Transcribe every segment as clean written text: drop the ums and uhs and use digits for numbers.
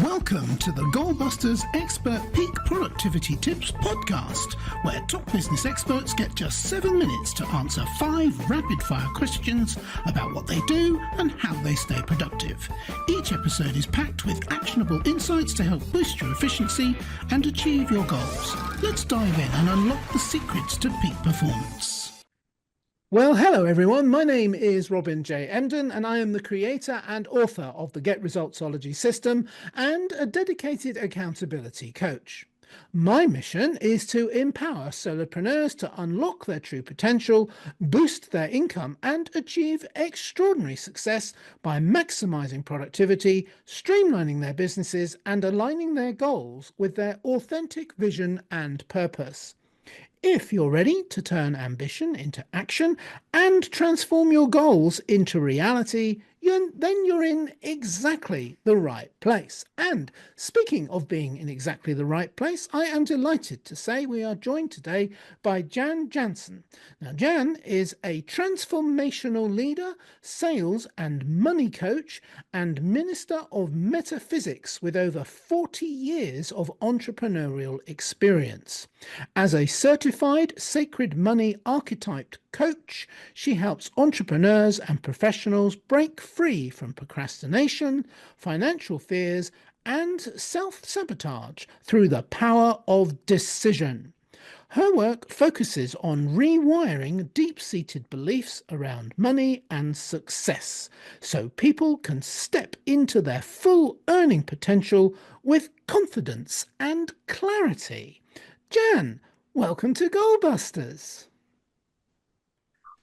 Welcome to the Goalbusters Expert Peak Productivity Tips podcast, where top business experts get just 7 minutes to answer 5 rapid-fire questions about what they do and how they stay productive. Each episode is packed with actionable insights to help boost your efficiency and achieve your goals. Let's dive in and unlock the secrets to peak performance. Well, hello everyone. My name is Robin J. Emden, and I am the creator and author of the Get Resultsology system and a dedicated accountability coach. My mission is to empower solopreneurs to unlock their true potential, boost their income, and achieve extraordinary success by maximizing productivity, streamlining their businesses, and aligning their goals with their authentic vision and purpose. If you're ready to turn ambition into action and transform your goals into reality, then you're in exactly the right place. And speaking of being in exactly the right place, I am delighted to say we are joined today by Jan Janzen. Now, Jan is a transformational leader, sales and money coach, and minister of metaphysics with over 40 years of entrepreneurial experience. As a certified Sacred Money Archetype coach, she helps entrepreneurs and professionals break free from procrastination, financial fears, and self-sabotage through the power of decision. Her work focuses on rewiring deep-seated beliefs around money and success, so people can step into their full earning potential with confidence and clarity. Jan, welcome to Goalbusters.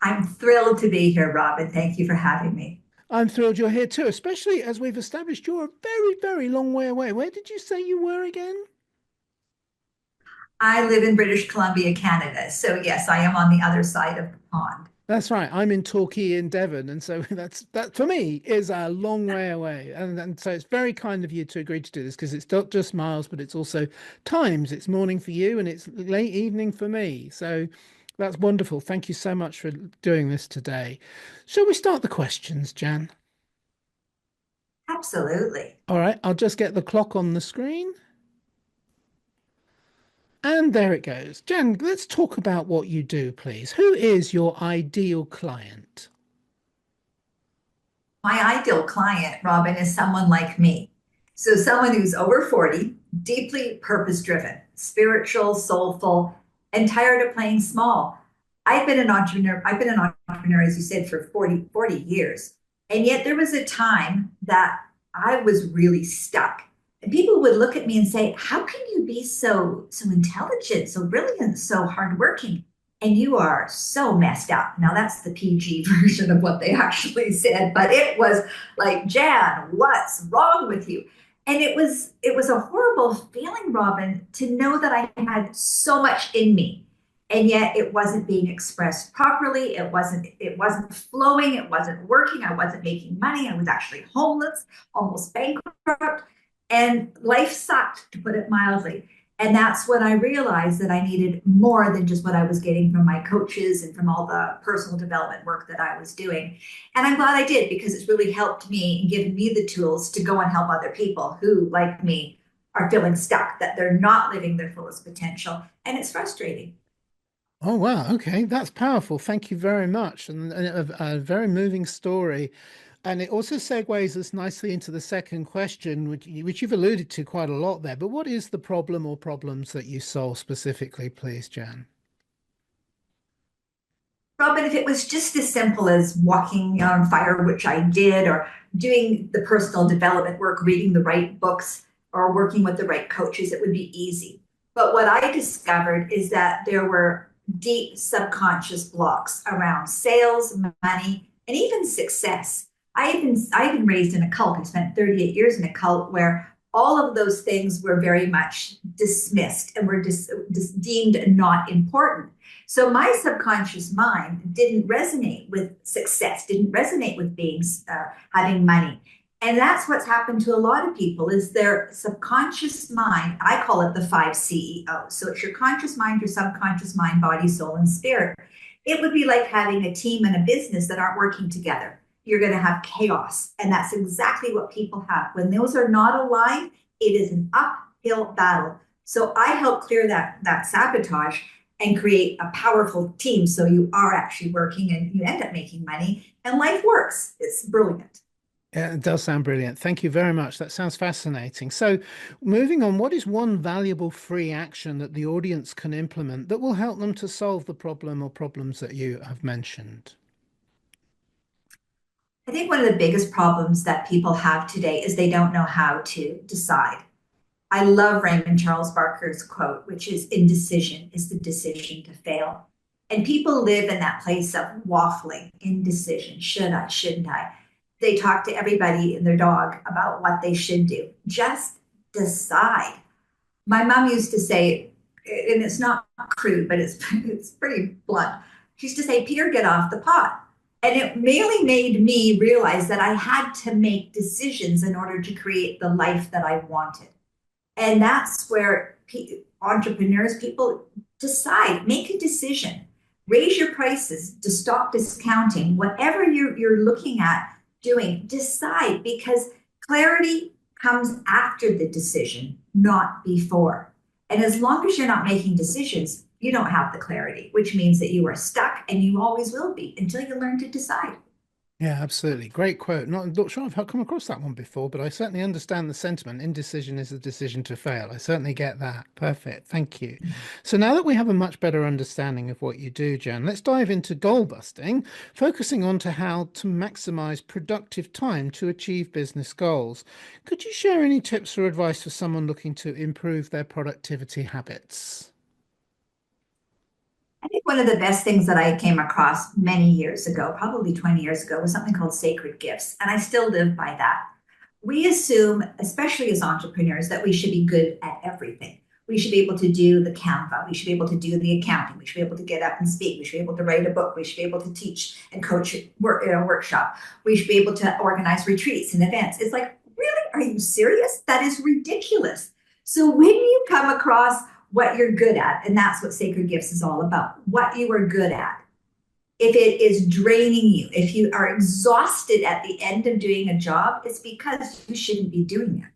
I'm thrilled to be here, Robin. Thank you for having me. I'm thrilled you're here too, especially as we've established you're a very, very long way away. Where did you say you were again? I live in British Columbia, Canada. So yes, I am on the other side of the pond. That's right. I'm in Torquay in Devon. And so that for me is a long way away. And so it's very kind of you to agree to do this, because it's not just miles, but it's also times. It's morning for you and it's late evening for me. So that's wonderful. Thank you so much for doing this today. Shall we start the questions, Jan? Absolutely. All right. I'll just get the clock on the screen. And there it goes. Jan, let's talk about what you do, please. Who is your ideal client? My ideal client, Robin, is someone like me. So someone who's over 40, deeply purpose-driven, spiritual, soulful, and tired of playing small. I've been an entrepreneur, as you said, for 40 years. And yet there was a time that I was really stuck. And people would look at me and say, how can you be so intelligent, so brilliant, so hardworking? And you are so messed up. Now that's the PG version of what they actually said, but it was like, Jan, what's wrong with you? And it was a horrible feeling, Robin, to know that I had so much in me, and yet it wasn't being expressed properly. It wasn't flowing. It wasn't working. I wasn't making money. I was actually homeless, almost bankrupt. And life sucked, to put it mildly. And that's when I realized that I needed more than just what I was getting from my coaches and from all the personal development work that I was doing. And I'm glad I did, because it's really helped me and given me the tools to go and help other people who, like me, are feeling stuck, that they're not living their fullest potential. And it's frustrating. Oh, wow. Okay. That's powerful. Thank you very much. And a very moving story. And it also segues us nicely into the second question, which you've alluded to quite a lot there. But what is the problem or problems that you solve specifically, please, Jan? Robin, if it was just as simple as walking on fire, which I did, or doing the personal development work, reading the right books, or working with the right coaches, it would be easy. But what I discovered is that there were deep subconscious blocks around sales, money, and even success. I've been raised in a cult. I spent 38 years in a cult where all of those things were very much dismissed and were deemed not important. So my subconscious mind didn't resonate with success, didn't resonate with having money. And that's what's happened to a lot of people, is their subconscious mind. I call it the 5 CEOs. So it's your conscious mind, your subconscious mind, body, soul, and spirit. It would be like having a team and a business that aren't working together. you're going to have chaos. And that's exactly what people have. When those are not aligned, it is an uphill battle. So I help clear that sabotage and create a powerful team. So you are actually working and you end up making money and life works. It's brilliant. Yeah, it does sound brilliant. Thank you very much. That sounds fascinating. So, moving on, what is one valuable free action that the audience can implement that will help them to solve the problem or problems that you have mentioned? I think one of the biggest problems that people have today is they don't know how to decide. I love Raymond Charles Barker's quote, which is indecision is the decision to fail. And people live in that place of waffling, indecision. Should I? Shouldn't I? They talk to everybody and their dog about what they should do. Just decide. My mom used to say, and it's not crude, but it's pretty blunt. She used to say, Peter, get off the pot. And it really made me realize that I had to make decisions in order to create the life that I wanted. And that's where entrepreneurs, people decide, make a decision, raise your prices to stop discounting, whatever you're looking at doing, decide because clarity comes after the decision, not before. And as long as you're not making decisions, you don't have the clarity, which means that you are stuck and you always will be until you learn to decide. Yeah, absolutely. Great quote. Not sure I've come across that one before, but I certainly understand the sentiment. Indecision is the decision to fail. I certainly get that. Perfect. Thank you. So now that we have a much better understanding of what you do, Jan, let's dive into goal busting, focusing on to how to maximize productive time to achieve business goals. Could you share any tips or advice for someone looking to improve their productivity habits? I think one of the best things that I came across many years ago, probably 20 years ago, was something called sacred gifts. And I still live by that. We assume, especially as entrepreneurs, that we should be good at everything. We should be able to do the Canva. We should be able to do the accounting. We should be able to get up and speak. We should be able to write a book. We should be able to teach and coach a workshop. We should be able to organize retreats and events. It's like, really? Are you serious? That is ridiculous. So when you come across what you're good at, and that's what Sacred Gifts is all about, what you are good at. If it is draining you, if you are exhausted at the end of doing a job, it's because you shouldn't be doing it.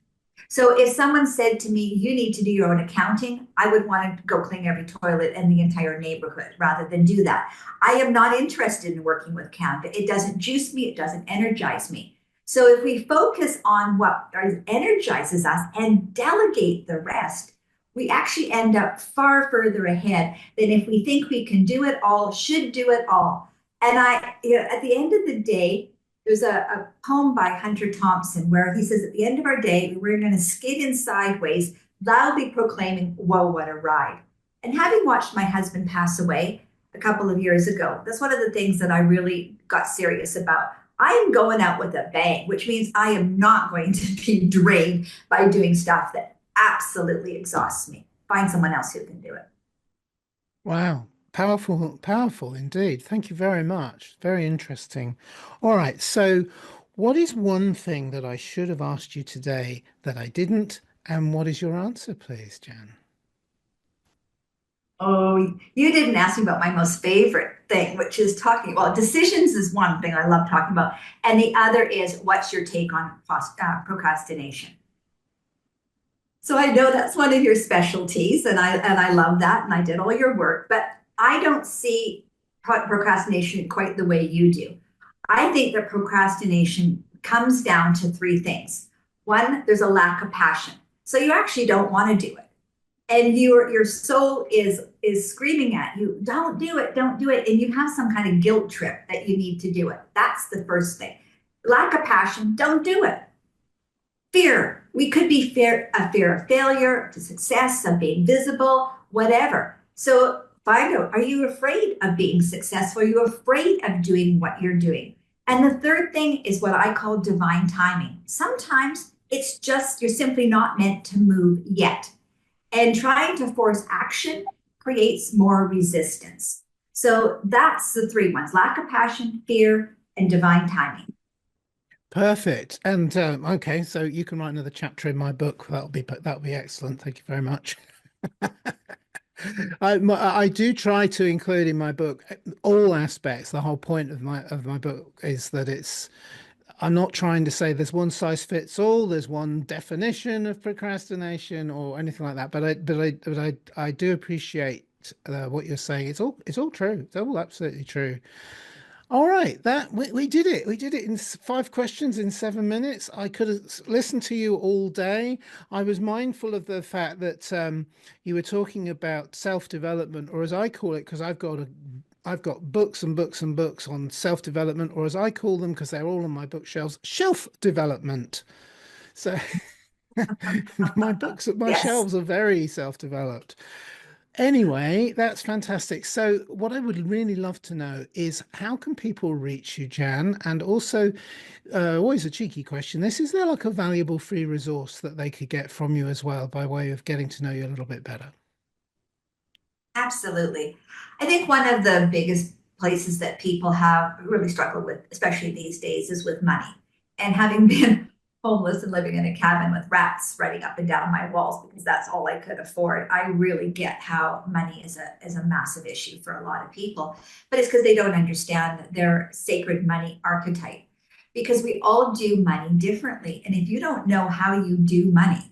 So if someone said to me, you need to do your own accounting, I would want to go clean every toilet in the entire neighborhood rather than do that. I am not interested in working with Canva. It doesn't juice me. It doesn't energize me. So if we focus on what energizes us and delegate the rest, we actually end up far further ahead than if we think we can do it all, should do it all. And at the end of the day, there's a poem by Hunter Thompson where he says, at the end of our day, we're going to skid in sideways, loudly proclaiming, whoa, what a ride. And having watched my husband pass away a couple of years ago, that's one of the things that I really got serious about. I am going out with a bang, which means I am not going to be drained by doing stuff that absolutely exhausts me. Find someone else who can do it. Wow. Powerful, powerful indeed. Thank you very much. Very interesting. All right. So, what is one thing that I should have asked you today that I didn't? And what is your answer, please, Jan? Oh, you didn't ask me about my most favorite thing, which is talking. Well, decisions is one thing I love talking about. And the other is what's your take on procrastination? So I know that's one of your specialties, and I love that, and I did all your work, but I don't see procrastination quite the way you do. I think that procrastination comes down to three things. One, there's a lack of passion. So you actually don't want to do it. And your soul is screaming at you, don't do it, don't do it. And you have some kind of guilt trip that you need to do it. That's the first thing. Lack of passion, don't do it. Fear. We could be a fear of failure, of success, of being visible, whatever. So find out, are you afraid of being successful? Are you afraid of doing what you're doing? And the third thing is what I call divine timing. Sometimes it's just you're simply not meant to move yet. And trying to force action creates more resistance. So that's the three ones: lack of passion, fear, and divine timing. Perfect. And okay, so you can write another chapter in my book. That'll be excellent. Thank you very much. I do try to include in my book all aspects. The whole point of my book is that I'm not trying to say there's one size fits all, there's one definition of procrastination or anything like that. But I do appreciate what you're saying. It's all true. It's all absolutely true. All right, that we did it. We did it in 5 questions in 7 minutes. I could have listened to you all day. I was mindful of the fact that you were talking about self-development, or as I call it, because I've got books and books and books on self-development, or as I call them, because they're all on my bookshelves, shelf development. So my Yes. shelves are very self-developed. Anyway, that's fantastic. So what I would really love to know is how can people reach you, Jan? And also, always a cheeky question, is there like a valuable free resource that they could get from you as well by way of getting to know you a little bit better? Absolutely. I think one of the biggest places that people have really struggled with, especially these days, is with money. And having been homeless and living in a cabin with rats running up and down my walls because that's all I could afford, I really get how money is a massive issue for a lot of people. But it's because they don't understand their sacred money archetype. Because we all do money differently. And if you don't know how you do money,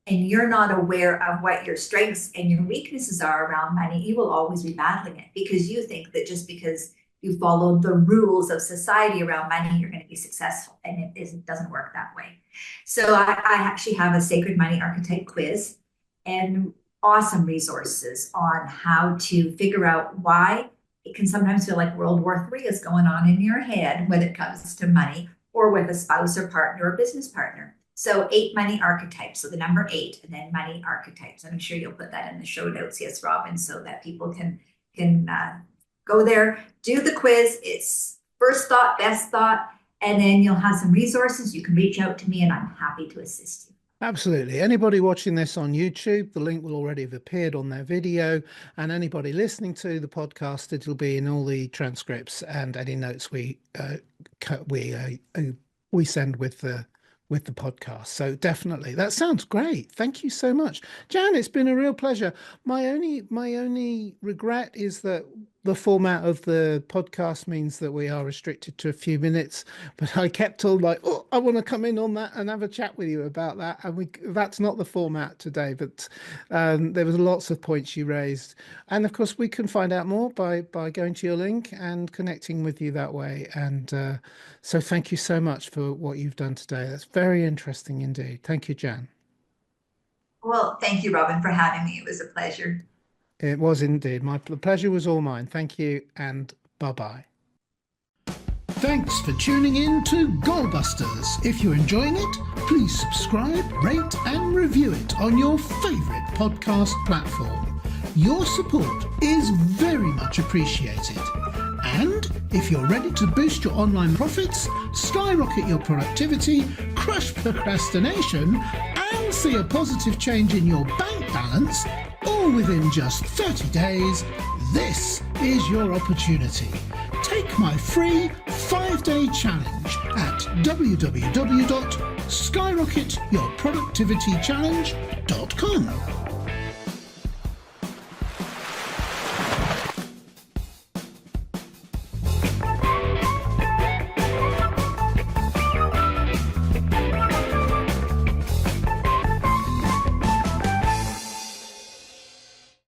and you're not aware of what your strengths and your weaknesses are around money, you will always be battling it because you think that just because you follow the rules of society around money, you're going to be successful. And it doesn't work that way. So I actually have a Sacred Money Archetype quiz and awesome resources on how to figure out why it can sometimes feel like World War III is going on in your head when it comes to money or with a spouse or partner or business partner. So 8 money archetypes. So the number 8 and then money archetypes. I'm sure you'll put that in the show notes, yes, Robin, so that people can go there, do the quiz. It's first thought, best thought, and then you'll have some resources. You can reach out to me and I'm happy to assist you. Absolutely. Anybody watching this on YouTube, the link will already have appeared on their video. And anybody listening to the podcast, it'll be in all the transcripts and any notes we send with the podcast. So definitely, that sounds great. Thank you so much, Jan. It's been a real pleasure. My only regret is that the format of the podcast means that we are restricted to a few minutes, but I kept on like, oh, I want to come in on that and have a chat with you about that. And that's not the format today, but there was lots of points you raised. And of course, we can find out more by going to your link and connecting with you that way. And so thank you so much for what you've done today. That's very interesting indeed. Thank you, Jan. Well, thank you, Robin, for having me. It was a pleasure. It was indeed. The pleasure was all mine. Thank you and bye-bye. Thanks for tuning in to Goalbusters. If you're enjoying it, please subscribe, rate and review it on your favourite podcast platform. Your support is very much appreciated. And if you're ready to boost your online profits, skyrocket your productivity, crush procrastination, and see a positive change in your bank balance, all within just 30 days, this is your opportunity. Take my free 5-day challenge at www.skyrocketyourproductivitychallenge.com.